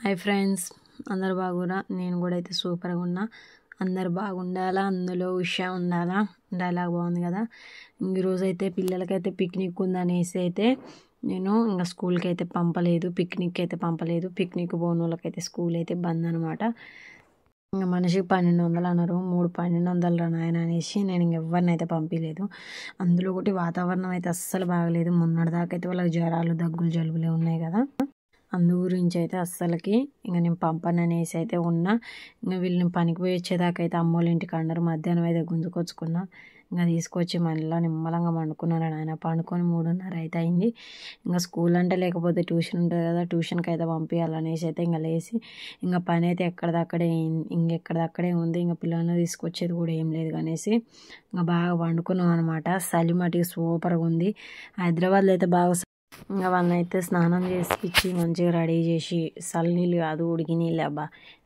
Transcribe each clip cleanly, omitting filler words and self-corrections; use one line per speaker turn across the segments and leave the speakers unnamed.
Hi friends, అందరు బాగురా? నేను కూడా అయితే సూపర్గా ఉన్నా. అందరు బాగుండాలా, అందులో ఉషా ఉండాలా. డైలాగ్ బాగుంది కదా. ఈరోజు అయితే పిల్లలకైతే పిక్నిక్ ఉందనేసి అయితే నేను ఇంకా స్కూల్కి అయితే పంపలేదు, పిక్నిక్ అయితే పంపలేదు. పిక్నిక్ పోని వాళ్ళకైతే స్కూల్ అయితే బంద్ అనమాట. ఇంకా మనిషికి 1200 అన్నారు. 1200 నాయన అనేసి నేను ఇంకెవరిని అయితే పంపించలేదు. అందులో ఒకటి వాతావరణం అయితే అస్సలు బాగలేదు. మొన్నటిదాకా అయితే వాళ్ళకి జ్వరాలు, దగ్గులు, జలుబులే ఉన్నాయి కదా. అందు గురించి అయితే అస్సలకి ఇంకా నేను పంపను అనేసి అయితే ఉన్నా. ఇంకా వీళ్ళని పనికి పోయి వచ్చేదాకా అయితే అమ్మోళ్ళ ఇంటికి అన్నారు. మధ్యాహ్నం అయితే గుంజుకొచ్చుకున్నా. ఇంకా తీసుకొచ్చి మళ్ళీ నిమ్మలంగా పండుకున్నాను. ఆయన పండుకొని 3:30 అయితే అయింది. ఇంకా స్కూల్ అంటే లేకపోతే ట్యూషన్ ఉంటుంది కదా, ట్యూషన్కి అయితే పంపించాలనేసి అయితే ఇంకా లేచి ఇంకా పని అయితే ఇంకెక్కడదక్కడే ఉంది. ఇంకా పిల్లల్ని తీసుకొచ్చేది కూడా ఏం లేదు అనేసి ఇంకా బాగా పండుకున్నాం అనమాట. చలి మటుకు సూపర్గా ఉంది. హైదరాబాద్లో అయితే బాగా ఇంకా వాళ్ళని అయితే స్నానం చేసి మంచిగా రెడీ చేసి చల్లనీళ్ళు కాదు ఉడికి నీళ్ళు అబ్బా.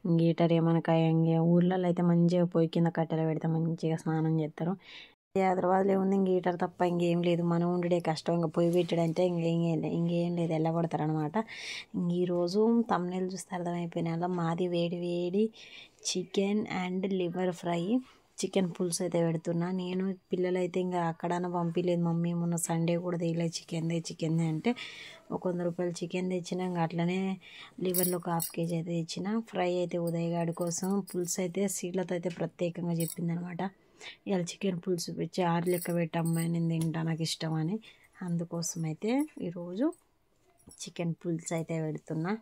ఇంకీటర్ ఏమనక ఊర్లలో అయితే మంచిగా పొయ్యి కింద కట్టెలు పెడితే మంచిగా స్నానం చేస్తారు. హైదరాబాద్లో ఉంది ఇంకీటర్ తప్ప ఇంకేం లేదు. మనం ఉండే కష్టం. ఇంకా పొయ్యి పెట్టడంటే ఇంకేం లేదు, వెళ్ళగొడతారు అనమాట. ఈరోజు తమ్ముళ్ళు చూస్తే అర్థమైపోయిన మాది వేడి వేడి chicken and liver fry, chicken పులుసు అయితే పెడుతున్నా. నేను పిల్లలైతే ఇంకా అక్కడన్నా పంపించలేదు. మమ్మీ మొన్న సండే కూడా తీయలేదు చికెన్ అంటే ఒక 100 రూపాయలు చికెన్ తెచ్చిన. ఇంకా అట్లనే లివర్లో ఒక 1/2 kg అయితే తెచ్చిన. ఫ్రై అయితే ఉదయగాడి కోసం, పులుసు అయితే సీట్లతో అయితే ప్రత్యేకంగా చెప్పిందనమాట. ఇవాళ చికెన్ పులుసు పెట్టి 6 లెక్క పెట్టి అమ్మాయి నేను తింటా, నాకు ఇష్టం అని. అందుకోసం అయితే ఈరోజు చికెన్ పులుసు అయితే పెడుతున్నా.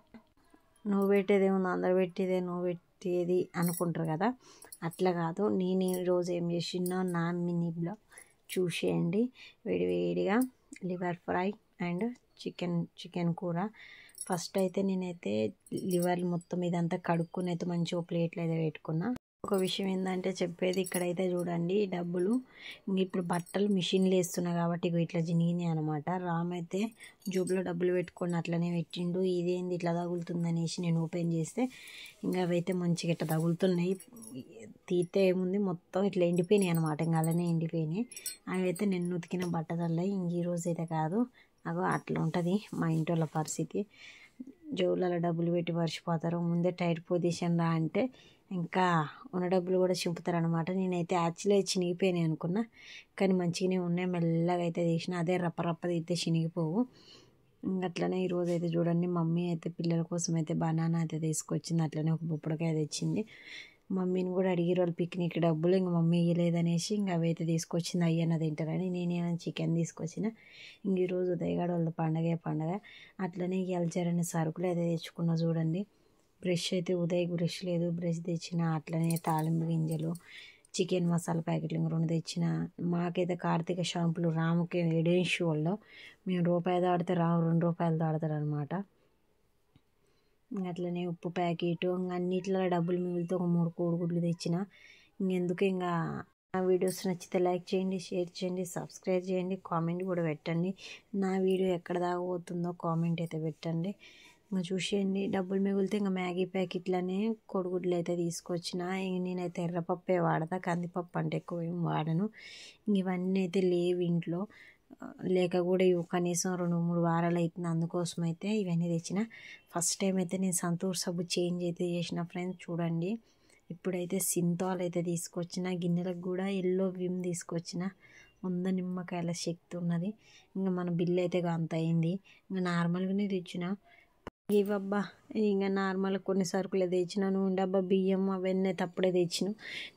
నువ్వు పెట్టేదేముంది, అందరు పెట్టేదే నువ్వు పెట్టేది అనుకుంటారు కదా. అట్లా కాదు, నేను ఈరోజు ఏం చేసినా నా మినీ బ్లాగ్ చూసేయండి. వేడివేడిగా లివర్ ఫ్రై అండ్ చికెన్ కూర. ఫస్ట్ అయితే నేనైతే లివర్ మొత్తం ఇదంతా కడుక్కుని అయితే మంచిగా ప్లేట్లో అయితే పెట్టుకున్నా. ఒక విషయం ఏంటంటే చెప్పేది, ఇక్కడైతే చూడండి డబ్బులు ఇప్పుడు బట్టలు మిషన్లు వేస్తున్నా కాబట్టి ఇట్లా జినిగినాయి అనమాట. రామ్ అయితే జోబులో డబ్బులు పెట్టుకొని అట్లనే పెట్టిండు. ఇదేంది ఇట్లా తగులుతుంది అనేసి నేను ఓపెన్ చేస్తే ఇంకా అవైతే మంచిగా ఇట్లా తగులుతున్నాయి. తీస్తే ఏముంది మొత్తం ఇట్లా ఎండిపోయినాయి అనమాట. ఇంకా అలానే ఎండిపోయినాయి. అవి అయితే నేను ఉతికిన బట్టలల్లో ఈరోజు అయితే కాదు. అగో అట్లా ఉంటుంది మా ఇంటి వాళ్ళ పరిస్థితి. జోబులలో డబ్బులు పెట్టి మర్చిపోతారు. ముందే టైట్ పొజిషన్ రా అంటే ఇంకా ఉన్న డబ్బులు కూడా చింపుతారనమాట. నేనైతే యాక్చువల్లీ చినిగిపోయినాయి అనుకున్నా, కానీ మంచిగానే ఉన్నాయి. మెల్లగా అయితే తీసిన, అదే రప్ప తీస్తే చినిగిపోవు. అట్లనే ఈరోజు అయితే చూడండి, మమ్మీ అయితే పిల్లల కోసం అయితే బనానా అయితే తీసుకొచ్చింది. అట్లనే ఒక బొప్పడికాయ తెచ్చింది. మమ్మీని కూడా అడిగిరు వాళ్ళు పిక్నిక్ డబ్బులు, ఇంక మమ్మీ ఇవ్వలేదనేసి ఇంకా అవి అయితే తీసుకొచ్చింది. అయ్యన్న తింటారని నేనేమైనా చికెన్ తీసుకొచ్చిన. ఇంక ఈరోజు ఉదయగాడు వాళ్ళ పండగ. అట్లనే ఇవాళ జరని సరుకులు అయితే తెచ్చుకున్నా. చూడండి, బ్రష్ అయితే ఉదయ్ బ్రష్ లేదు, బ్రష్ తెచ్చిన. అట్లనే తాలింపు గింజలు, చికెన్ మసాలా ప్యాకెట్లు 2 తెచ్చిన. మాకైతే కార్తీక షాంపులు రాముకి ఎడేష్ వాళ్ళు మేము రూపాయి దాడితే రాము 2 రూపాయలు దాడతారు అనమాట. అట్లనే ఉప్పు ప్యాకెట్, అన్నిట్లో డబ్బులు మిగిలితే ఒక 3 కోడిగుడ్లు తెచ్చిన. ఇంకెందుకు ఇంకా నా వీడియోస్ నచ్చితే లైక్ చేయండి, షేర్ చేయండి, సబ్స్క్రైబ్ చేయండి, కామెంట్ కూడా పెట్టండి. నా వీడియో ఎక్కడ దాకా పోతుందో కామెంట్ అయితే పెట్టండి. ఇంకా చూసేయండి, డబ్బులు మిగిలితే ఇంకా మ్యాగీ ప్యాకెట్లనే కోడిగుడ్లు అయితే తీసుకొచ్చిన. నేనైతే ఎర్రపప్పే వాడతా, కందిపప్పు అంటే ఎక్కువ ఏం వాడను. ఇవన్నీ అయితే లేవు ఇంట్లో, లేక కూడా ఇవి కనీసం 2-3 వారాలు అవుతుంది. అందుకోసం అయితే ఇవన్నీ తెచ్చిన. ఫస్ట్ టైం అయితే నేను సంతూర్ సబ్బు చేంజ్ అయితే చేసిన ఫ్రెండ్స్. చూడండి, ఇప్పుడైతే సింతాల్ అయితే తీసుకొచ్చిన. గిన్నెలకు కూడా ఎల్లో విమ్ తీసుకొచ్చిన. 100 నిమ్మకాయల శక్తి ఉన్నది. ఇంకా మన బిల్లు అయితే అంత అయింది. ఇంకా నార్మల్గానే తెచ్చిన ఇవబ్బా. ఇంకా నార్మల్ కొన్ని సరుకులు తెచ్చిన. నూనె డబ్బా, బియ్యం అవన్నీ అయితే అప్పుడే తెచ్చిన.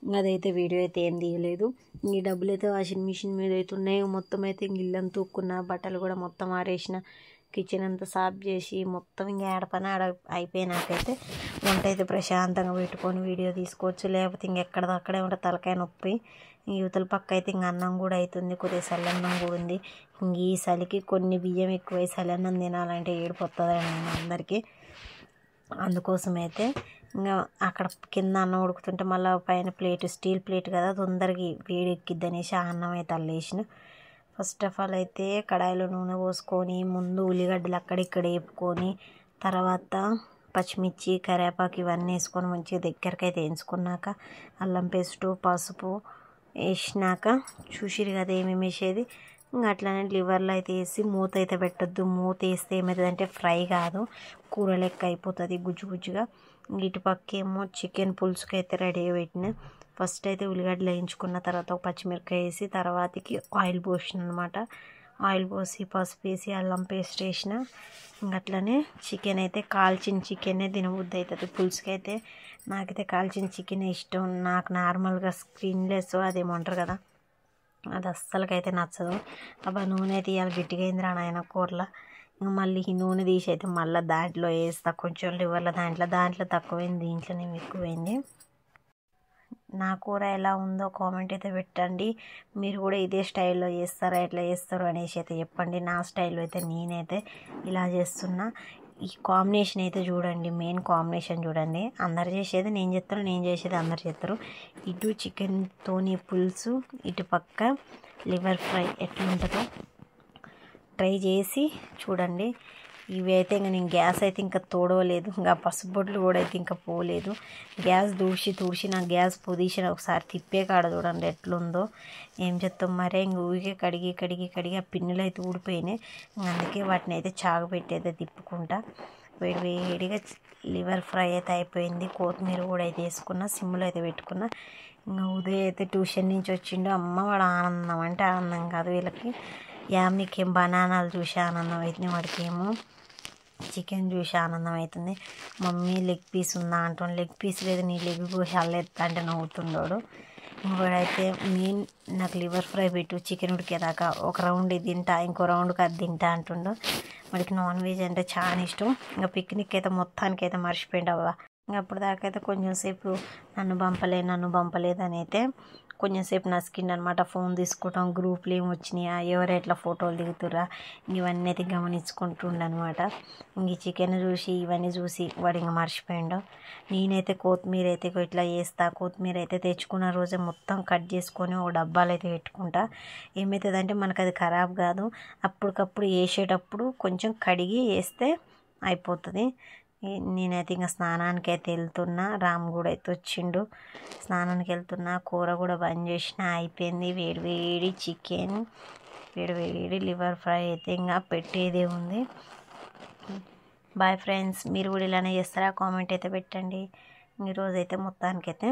ఇంకా అదైతే వీడియో అయితే ఏం తీయలేదు. ఈ డబ్బులు అయితే వాషింగ్ మిషన్ మీద అయితే ఉన్నాయి. మొత్తం అయితే ఇంక ఇల్లంతా తూక్కున్న, బట్టలు కూడా మొత్తం ఆరేసిన, కిచెన్ అంతా సాఫ్ చేసి మొత్తం ఇంకా ఏడపని ఆడ అయిపోయినాకైతే వంట అయితే ప్రశాంతంగా పెట్టుకొని వీడియో తీసుకోవచ్చు. లేకపోతే ఇంకెక్కడదక్కడే ఉంటే తలకాయ నొప్పి. యువతల పక్క అయితే ఇంక అన్నం కూడా అవుతుంది, కొద్దిగా చల్లన్నం కూడా ఉంది. ఇంక ఈ చలికి కొన్ని బియ్యం ఎక్కువై చల్లన్నం తినాలంటే ఏడుపు వస్తుందండి అందరికీ. అందుకోసమైతే ఇంకా అక్కడ కింద అన్నం ఉడుకుతుంటే మళ్ళీ పైన ప్లేట్, స్టీల్ ప్లేట్ కదా, తొందరగా వేడి ఎక్కిద్ది అనేసి ఆ అన్నం అయితే అల్లేసిన. ఫస్ట్ ఆఫ్ ఆల్ అయితే కడాయిలో నూనె పోసుకొని ముందు ఉల్లిగడ్డలు అక్కడిక్కడ వేపుకొని, తర్వాత పచ్చిమిర్చి, కరివేపాకు ఇవన్నీ వేసుకొని మంచిగా దగ్గరికి అయితే వేయించుకున్నాక అల్లం పేస్టు, పసుపు వేసినాక చూసిరు కదా ఏమేమి వేసేది. ఇంకా అట్లనే లివర్లో అయితే వేసి మూత అయితే పెట్టొద్దు. మూత వేస్తే ఏమవుతుందంటే ఫ్రై కాదు, కూర లెక్క అయిపోతుంది గుజ్జు గుజ్జుగా. ఇటు పక్కేమో చికెన్ పులుసుకి అయితే రెడీ పెట్టిన. ఫస్ట్ అయితే ఉల్లిగడ్డలు వేయించుకున్న తర్వాత ఒక పచ్చిమిరపకాయ వేసి తర్వాతకి ఆయిల్ పోసిన అనమాట. ఆయిల్ పోసి పసుపు వేసి అల్లం పేస్ట్ వేసిన. అట్లనే చికెన్ అయితే కాల్చిన చికెనే తినబుద్ధి అవుతుంది పులుసుకి అయితే. నాకైతే కాల్చిన చికెన్ ఇష్టం. నాకు నార్మల్గా స్కిన్లెస్ అదేమంటారు కదా, అది అస్సలకైతే నచ్చదు. అబ్బా నూనె అయితే ఇవాళ గట్టిగా అయిందిరా నాయన కూరలో. ఇంకా మళ్ళీ ఈ నూనె తీసి అయితే మళ్ళీ దాంట్లో వేస్తా కొంచెం లివర్లో. దాంట్లో తక్కువైంది, దీంట్లోనే ఎక్కువైంది. నా కూర ఎలా ఉందో కామెంట్ అయితే పెట్టండి. మీరు కూడా ఇదే స్టైల్లో చేస్తారా, ఎట్లా చేస్తారు అనేసి అయితే చెప్పండి. నా స్టైల్లో అయితే నేనైతే ఇలా చేస్తున్నా. ఈ కాంబినేషన్ అయితే చూడండి, మెయిన్ కాంబినేషన్ చూడండి. అందరు చేసేది నేను చేస్తాను, నేను చేసేది అందరు చేస్తారు. ఇటు చికెన్తోని పులుసు, ఇటు పక్క లివర్ ఫ్రై ఎట్లుంటుందో ట్రై చేసి చూడండి. ఇవి అయితే ఇంకా నేను గ్యాస్ అయితే ఇంకా తోడవలేదు, ఇంకా పసుపు బొట్లు కూడా అయితే ఇంకా పోలేదు. గ్యాస్ తుడిచి నా గ్యాస్ పొజిషన్ ఒకసారి తిప్పే కాడ చూడండి ఎట్లుందో. ఏం చేస్తాం మరే, ఇంక ఊరికే కడిగి ఆ పిన్నులు అయితే ఊడిపోయినాయి. అందుకే వాటిని అయితే చాగపెట్టి అయితే తిప్పుకుంటా. వేడిగా లివర్ ఫ్రై అయితే అయిపోయింది. కొత్తిమీర కూడా అయితే వేసుకున్నా, సిమ్లో అయితే పెట్టుకున్నా. ఇంకా ఉదయం అయితే ట్యూషన్ నుంచి వచ్చిండు. అమ్మ వాడు ఆనందం అంటే ఆనందం కాదు వీళ్ళకి. యామ్నికేం బనానాలు చూసి ఆనందం అవుతుంది, వాడికి ఏమో చికెన్ చూసి ఆనందం అవుతుంది. మమ్మీ లెగ్ పీస్ ఉందా అంటాను. లెగ్ పీస్ లేదు, నీ లెగ్ కోసి అల్లెత్తా అంటే నవ్వుతుండోడు. ఇంకోడైతే మెయిన్ నాకు లివర్ ఫ్రై పెట్టు, చికెన్ ఉడికేదాకా ఒక రౌండ్ ఇది తింటా, ఇంకో రౌండ్కి అది తింటా అంటుండు. వాడికి నాన్ వెజ్ అంటే చాలా ఇష్టం. ఇంకా పిక్నిక్ అయితే మొత్తానికి అయితే మర్చిపోయిండు అవ్వ. ఇంకా అప్పుడు దాకా అయితే కొంచెం సేపు నన్ను పంపలేదు అని అయితే కొంచెం సేపు నసికిండు అనమాట. ఫోన్ తీసుకోవటం, గ్రూప్లు ఏమి వచ్చినాయా, ఎవరు ఎట్లా ఫోటోలు దిగుతురా, ఇవన్నీ అయితే గమనించుకుంటుండనమాట. ఇంక ఈ చికెన్ చూసి ఇవన్నీ చూసి వాడు ఇంకా మర్చిపోయిండు. నేనైతే కొత్తిమీర అయితే ఇట్లా చేస్తా. కొత్తిమీర అయితే తెచ్చుకున్న రోజే మొత్తం కట్ చేసుకొని ఒక డబ్బాలు అయితే పెట్టుకుంటా. ఏమవుతుందంటే మనకు అది ఖరాబ్ కాదు. అప్పటికప్పుడు వేసేటప్పుడు కొంచెం కడిగి వేస్తే అయిపోతుంది. నేనైతే ఇంకా స్నానానికి అయితే వెళ్తున్నా. రామ్ కూడా అయితే వచ్చిండు, స్నానానికి వెళ్తున్నా. కూర కూడా బంద్ చేసిన, అయిపోయింది. వేడి చికెన్, వేడి లివర్ ఫ్రై అయితే ఇంకా పెట్టేదే ఉంది. బాయ్ ఫ్రెండ్స్, మీరు కూడా ఇలానే చేస్తారా? కామెంట్ అయితే పెట్టండి. ఈరోజు అయితే మొత్తానికైతే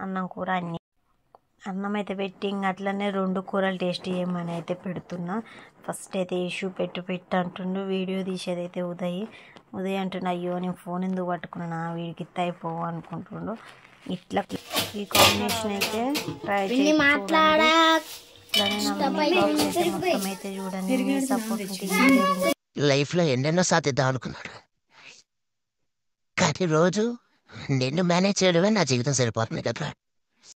అన్నం కూర అన్నం అయితే పెట్టి ఇంకా అట్లనే 2 కూరలు టేస్ట్ చేయమని అయితే పెడుతున్నా. ఫస్ట్ అయితే ఇష్యూ పెట్టు అంటుండు. వీడియో తీసేది అయితే ఉదయ్ అంటుండు, అయ్యో నేను ఫోన్ ఎందుకు పట్టుకున్నా, వీడికి ఇత్త అయిపోవు అనుకుంటుండు. ఇట్లా ఈ కాంబినేషన్ అయితే ట్రై చేసి మొత్తం అయితే చూడండి. సపోర్ట్
లైఫ్లో ఎన్నెన్నో సాధిద్దాం అనుకున్నాడు, కానీ రోజు నిన్ను మేనేజ్ చేయడమే నా జీవితం సరిపోతుంది కదా.